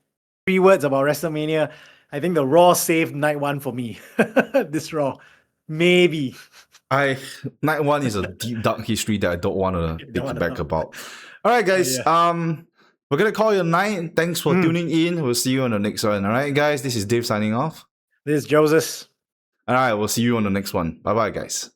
3 words about WrestleMania, I think the Raw saved night 1 for me. This Raw. Maybe. Night 1 is a deep, dark history that I don't want to think back about. All right, guys. We're going to call you a night. Thanks for tuning in. We'll see you on the next one. All right, guys. This is Dave signing off. This is Joseph. All right, we'll see you on the next one. Bye bye, guys.